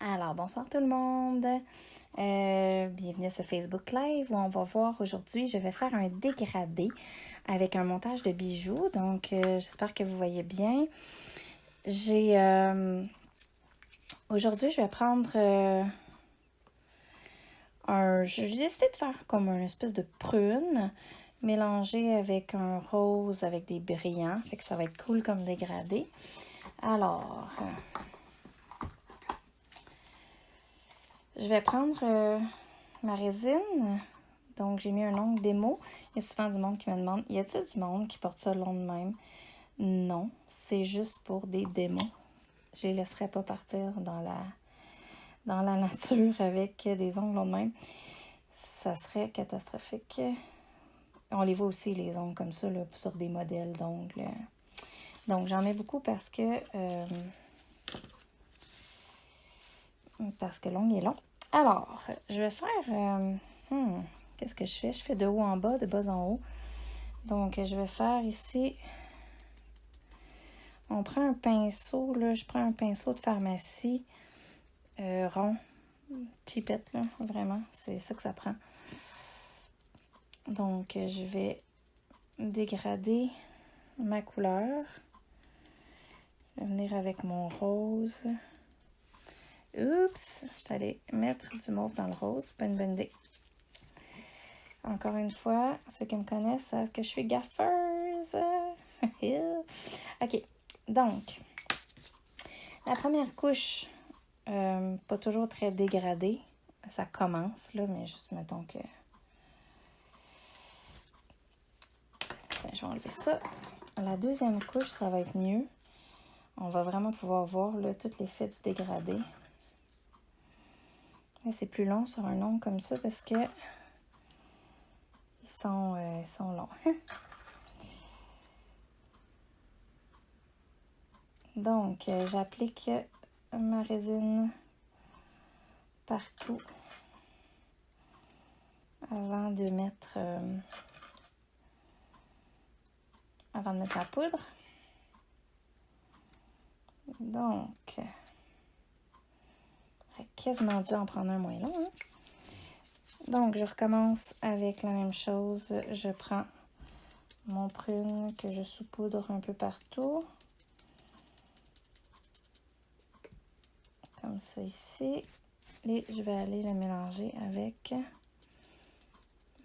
Alors, bonsoir tout le monde. Bienvenue à ce Facebook Live où on va voir aujourd'hui, je vais faire un dégradé avec un montage de bijoux. Donc, j'espère que vous voyez bien. Aujourd'hui, je vais prendre j'ai décidé de faire comme une espèce de prune mélangée avec un rose avec des brillants. Fait que ça va être cool comme dégradé. Alors, je vais prendre ma résine. Donc, j'ai mis un ongle démo. Il y a souvent du monde qui me demande, y a-t-il du monde qui porte ça long de même? Non, c'est juste pour des démos. Je les laisserai pas partir dans la nature avec des ongles longs de même. Ça serait catastrophique. On les voit aussi, les ongles comme ça, là, sur des modèles d'ongles. Donc, j'en ai beaucoup parce que l'ongle est long. Alors, je vais faire... qu'est-ce que je fais? Je fais de haut en bas, de bas en haut. Donc, je vais faire ici... On prend un pinceau, là. Je prends un pinceau de pharmacie rond. Cheapette, là. Vraiment, c'est ça que ça prend. Donc, je vais dégrader ma couleur. Je vais venir avec mon rose. Oups! Je suis allée mettre du mauve dans le rose. C'est pas une bonne idée. Encore une fois, ceux qui me connaissent savent que je suis gaffeuse. OK. Donc, la première couche, pas toujours très dégradée. Ça commence, là, mais juste mettons que... Tiens, je vais enlever ça. La deuxième couche, ça va être mieux. On va vraiment pouvoir voir, là, tout l'effet du dégradé. Là, c'est plus long sur un ongle comme ça parce que ils sont longs. Donc, j'applique ma résine partout avant de mettre la poudre. Donc, j'aurais quasiment dû en prendre un moins long. Hein? Donc, je recommence avec la même chose. Je prends mon prune que je saupoudre un peu partout. Comme ça ici. Et je vais aller le mélanger avec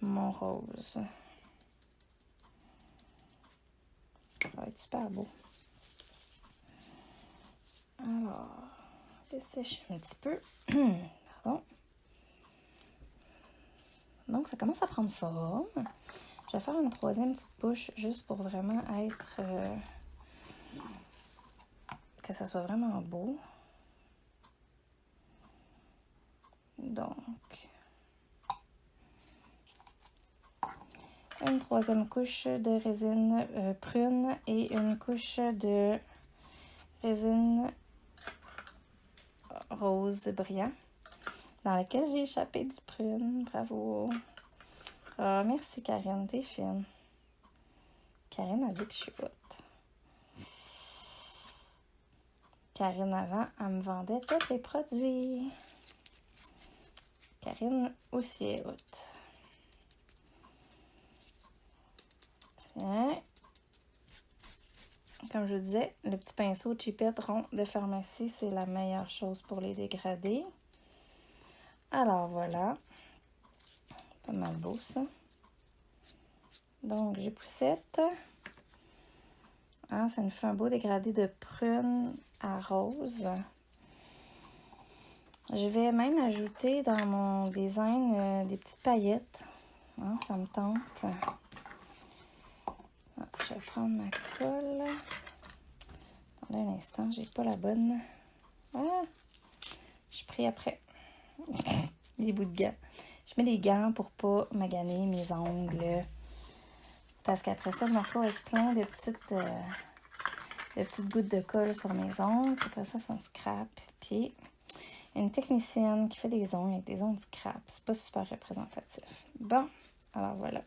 mon rose. Ça va être super beau. Alors, je sèche un petit peu. Pardon. Donc, ça commence à prendre forme. Je vais faire une troisième petite bouche juste pour vraiment être... que ça soit vraiment beau. Donc, une troisième couche de résine prune et une couche de résine rose brillant dans laquelle j'ai échappé du prune. Bravo! Oh, merci Karine, t'es fine. Karine a dit que je suis haute. Karine, avant, elle me vendait tous les produits. Karine aussi est haute. Tiens. Comme je vous disais, le petit pinceau cheapette rond de pharmacie, c'est la meilleure chose pour les dégrader. Alors voilà. Pas mal beau ça. Donc j'ai poussette. Ah, ça nous fait un beau dégradé de prune à rose. Je vais même ajouter dans mon design des petites paillettes. Ah, ça me tente. Ah, je vais prendre ma colle. Attendez un instant, j'ai pas la bonne. Ah, je suis pris après. Les bouts de gants. Je mets les gants pour pas maganer mes ongles. Parce qu'après ça, je me retrouve avec plein de petites gouttes de colle sur mes ongles. Après ça, c'est un scrap. Puis, une technicienne qui fait des ongles avec des ongles scrap. C'est pas super représentatif. Bon, alors voilà.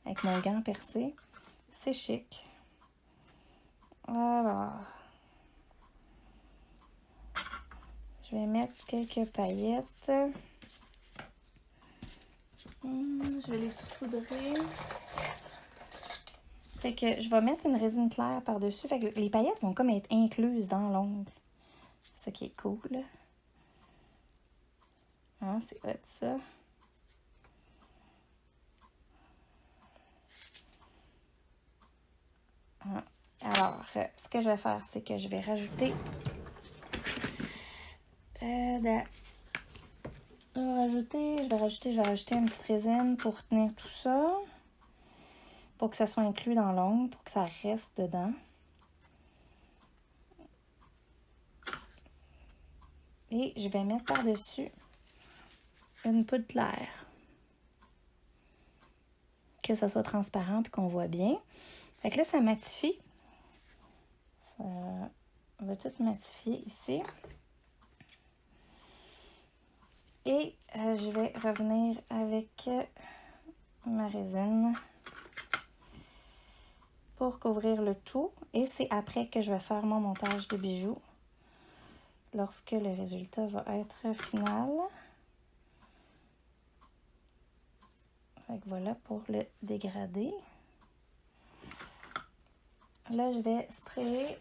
avec mon gant percé. C'est chic. Alors, je vais mettre quelques paillettes. Je vais les saupoudrer. Fait que je vais mettre une résine claire par-dessus. Fait que les paillettes vont comme être incluses dans l'ongle. C'est ce qui est cool. Hein, c'est hot ça. Alors, ce que je vais faire, c'est que je vais rajouter je vais rajouter une petite résine pour tenir tout ça. Pour que ça soit inclus dans l'ongle, pour que ça reste dedans. Et je vais mettre par-dessus une poudre claire. Que ça soit transparent et qu'on voit bien. Fait que là, ça matifie. Ça va tout matifier ici. Et je vais revenir avec ma résine pour couvrir le tout. Et c'est après que je vais faire mon montage de bijoux. Lorsque le résultat va être final. Fait que voilà pour le dégradé. Là, je vais sprayer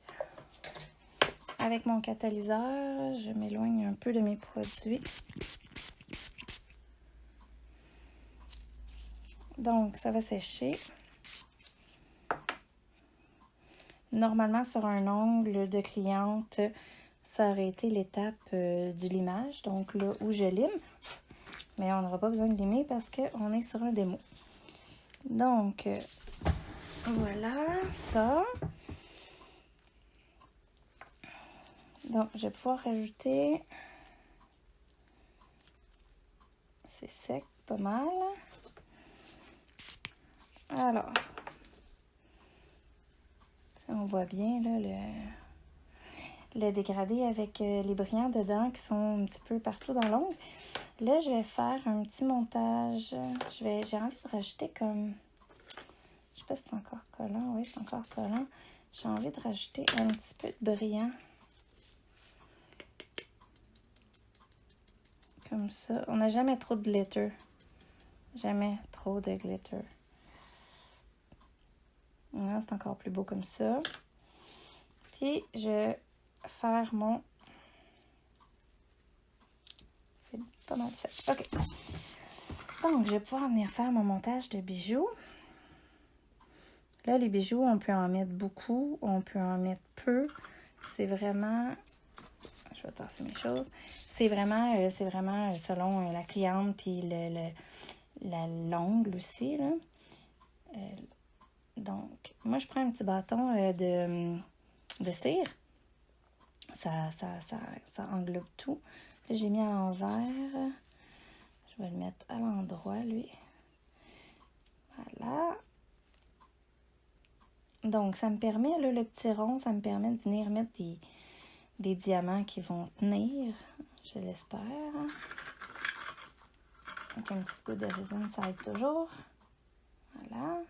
avec mon catalyseur. Je m'éloigne un peu de mes produits. Donc, ça va sécher. Normalement, sur un ongle de cliente, ça aurait été l'étape du limage, donc là où je lime. Mais on n'aura pas besoin de limer parce qu'on est sur un démo. Donc, voilà ça. Donc, je vais pouvoir rajouter... C'est sec, pas mal. Alors, on voit bien là le dégradé avec les brillants dedans qui sont un petit peu partout dans l'ongle. Là, je vais faire un petit montage. J'ai envie de rajouter comme... Je sais pas si c'est encore collant. Oui, c'est encore collant. J'ai envie de rajouter un petit peu de brillant. Comme ça. On n'a jamais trop de glitter. Jamais trop de glitter. Là, c'est encore plus beau comme ça. Puis, je vais faire mon... C'est pas mal ça. OK. Donc, je vais pouvoir venir faire mon montage de bijoux. Là, les bijoux, on peut en mettre beaucoup, on peut en mettre peu. C'est vraiment... Je vais tasser mes choses. C'est vraiment selon la cliente puis l'ongle aussi, là. Donc, moi, je prends un petit bâton de cire. Ça englobe tout. Là, j'ai mis à l'envers. Je vais le mettre à l'endroit, lui. Voilà. Donc, ça me permet, là, le petit rond, ça me permet de venir mettre des diamants qui vont tenir, je l'espère. Avec un petit coup de résine, ça aide toujours. Voilà.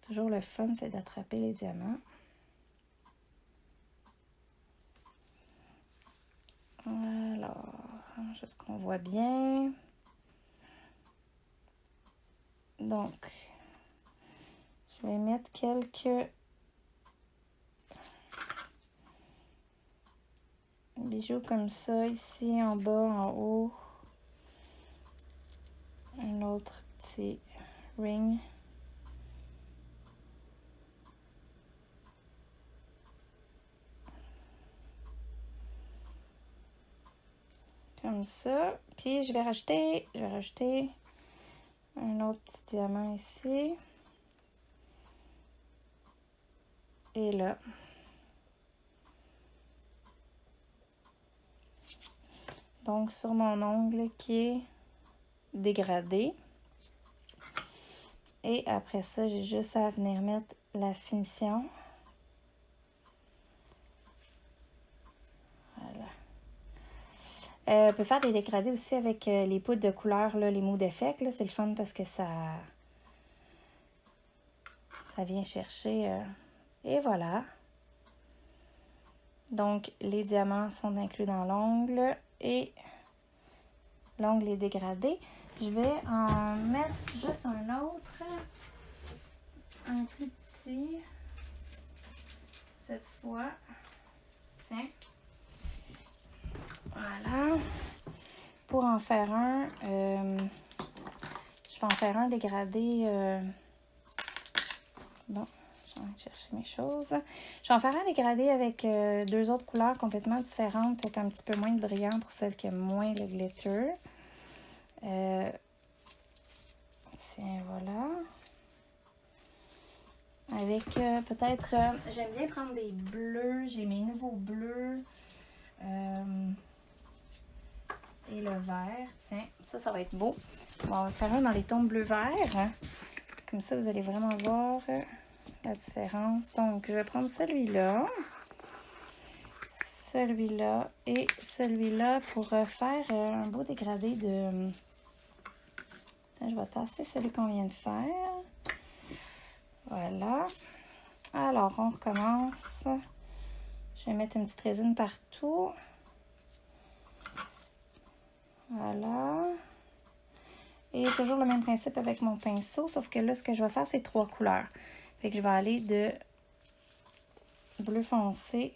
Toujours le fun, c'est d'attraper les diamants. Alors, juste qu'on voit bien. Donc, je vais mettre quelques bijoux comme ça, ici, en bas, en haut. Un autre petit ring. Comme ça. Puis, je vais rajouter un autre petit diamant ici. Et là. Donc, sur mon ongle qui est dégradé. Et après ça, j'ai juste à venir mettre la finition. On peut faire des dégradés aussi avec les poudres de couleur, là, les mots d'effet. C'est le fun parce que ça vient chercher. Et voilà. Donc, les diamants sont inclus dans l'ongle et l'ongle est dégradé. Je vais en mettre juste un autre, un plus petit, cette fois. Tiens. Voilà. Pour en faire un, je vais en faire un dégradé. Bon, je vais chercher mes choses. Je vais en faire un dégradé avec deux autres couleurs complètement différentes, peut-être un petit peu moins de brillant pour celles qui aiment moins le glitter. Tiens, voilà. Avec peut-être, j'aime bien prendre des bleus, j'ai mes nouveaux bleus. Et le vert, tiens, ça va être beau. Bon, on va faire un dans les tons bleu-vert. Hein. Comme ça, vous allez vraiment voir la différence. Donc, je vais prendre celui-là et celui-là pour faire un beau dégradé de... Tiens, je vais tasser celui qu'on vient de faire. Voilà. Alors, on recommence. Je vais mettre une petite résine partout. Voilà. Et toujours le même principe avec mon pinceau, sauf que là, ce que je vais faire, c'est 3 couleurs. Fait que je vais aller de bleu foncé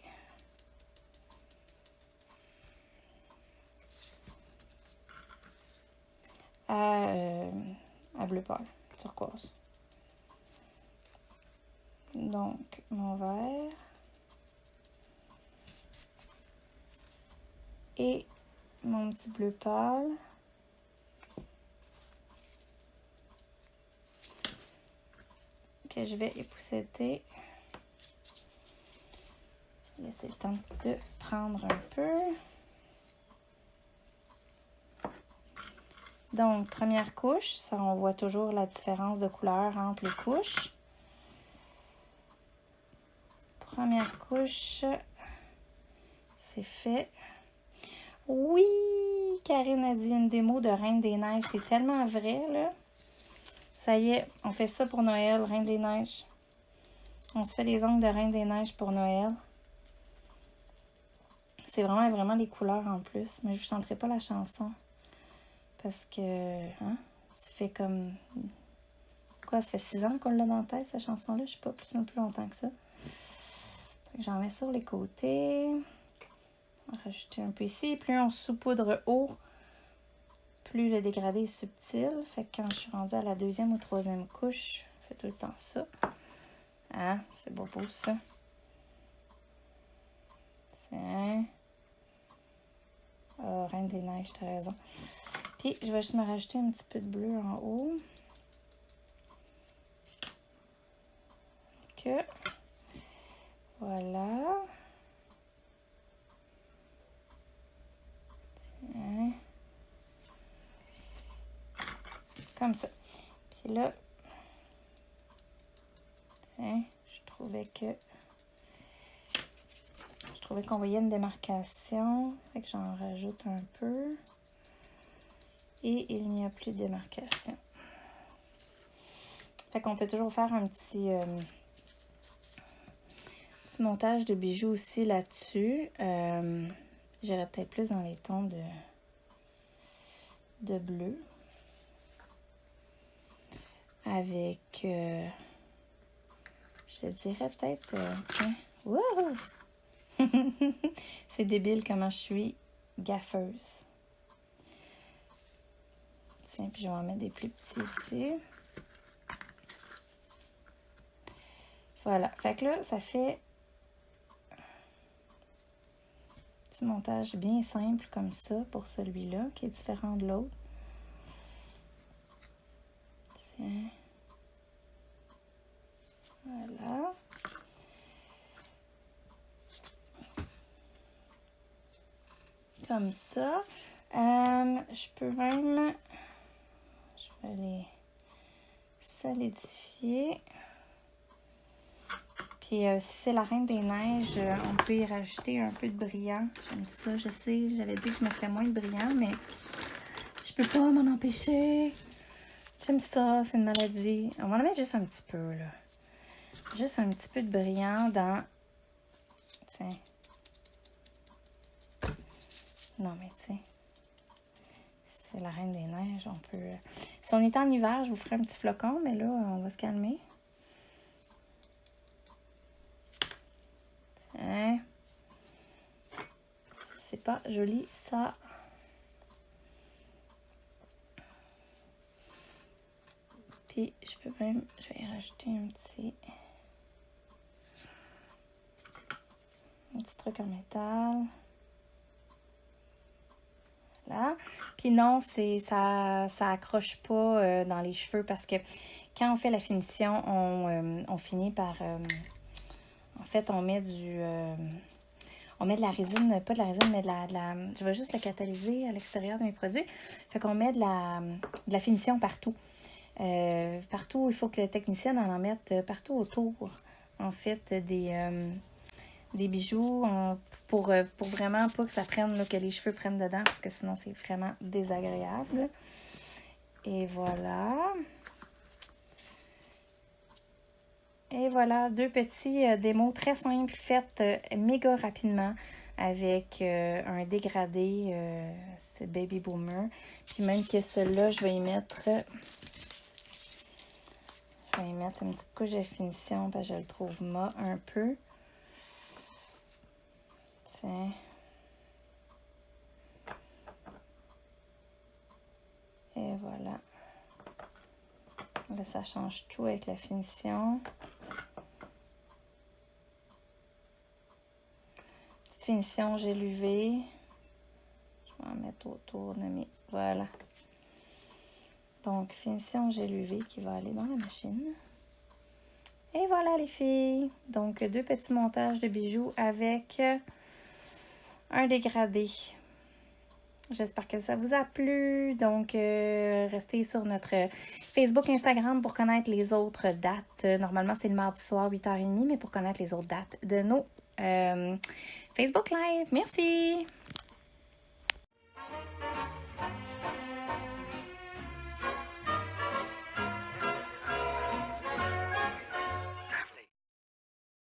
à bleu pâle, turquoise. Donc, mon vert. Et mon petit bleu pâle. Que je vais épousseter. Laisser le temps de prendre un peu. Donc, première couche, ça on voit toujours la différence de couleur entre les couches. Première couche, c'est fait. Oui, Karine a dit une démo de Reine des Neiges, c'est tellement vrai, là. Ça y est, on fait ça pour Noël, Reine des Neiges. On se fait des ongles de Reine des Neiges pour Noël. C'est vraiment les couleurs en plus, mais je ne chanterai pas la chanson. Parce que, hein, ça fait comme... Quoi, ça fait 6 ans qu'on l'a dans la tête, cette chanson-là? Je sais pas, plus longtemps que ça. J'en mets sur les côtés. On va rajouter un peu ici. Plus on saupoudre haut, plus le dégradé est subtil. Fait que quand je suis rendue à la 2e ou 3e couche, je fais tout le temps ça. Hein, c'est beau ça. Tiens. Oh, Reine des Neiges, t'as raison. Puis, je vais juste me rajouter un petit peu de bleu en haut. Que voilà. Tiens. Comme ça. Puis là, tiens, je trouvais qu'on voyait une démarcation. Fait que j'en rajoute un peu. Et il n'y a plus de démarcation. Fait qu'on peut toujours faire un petit montage de bijoux aussi là-dessus. J'irais peut-être plus dans les tons de bleu. Avec, je te dirais peut-être, tiens, wow! C'est débile comment je suis gaffeuse. Tiens, puis je vais en mettre des plus petits aussi. Voilà, fait que là, ça fait un petit montage bien simple comme ça pour celui-là, qui est différent de l'autre. Tiens. Voilà. Comme ça. Je peux même... Je vais les solidifier. Puis Puis si c'est la Reine des Neiges, on peut y rajouter un peu de brillant. J'aime ça, je sais, j'avais dit que je mettrais moins de brillant, mais je peux pas m'en empêcher. J'aime ça, c'est une maladie. On va en mettre juste un petit peu, là. Juste un petit peu de brillant dans... Tiens. Non, mais tiens. C'est la Reine des Neiges, on peut... Si on était en hiver, je vous ferais un petit flocon, mais là, on va se calmer. Tiens. C'est pas joli, ça. Puis, je peux même... Je vais y rajouter un petit truc en métal. Là. Puis non, ça accroche pas dans les cheveux parce que quand on fait la finition, on finit par... en fait, on met on met de la résine, pas de la résine, mais de la je vais juste le catalyser à l'extérieur de mes produits. Fait qu'on met de la finition partout. Partout, il faut que le technicien en mette partout autour, en fait, des bijoux pour vraiment pas que ça prenne, là, que les cheveux prennent dedans, parce que sinon, c'est vraiment désagréable. Et voilà. Et voilà, 2 petits démos très simples, faits méga rapidement avec un dégradé, c'est Baby Boomer. Puis même que celui-là, je vais y mettre une petite couche de finition parce que je le trouve mat un peu. Tiens. Et voilà. Là, ça change tout avec la finition. Petite finition gel UV. Je vais en mettre autour de mes... Voilà. Donc, finition gel UV qui va aller dans la machine. Et voilà les filles. Donc, 2 petits montages de bijoux avec un dégradé. J'espère que ça vous a plu. Donc, restez sur notre Facebook, Instagram pour connaître les autres dates. Normalement, c'est le mardi soir, 8h30, mais pour connaître les autres dates de nos Facebook Live. Merci!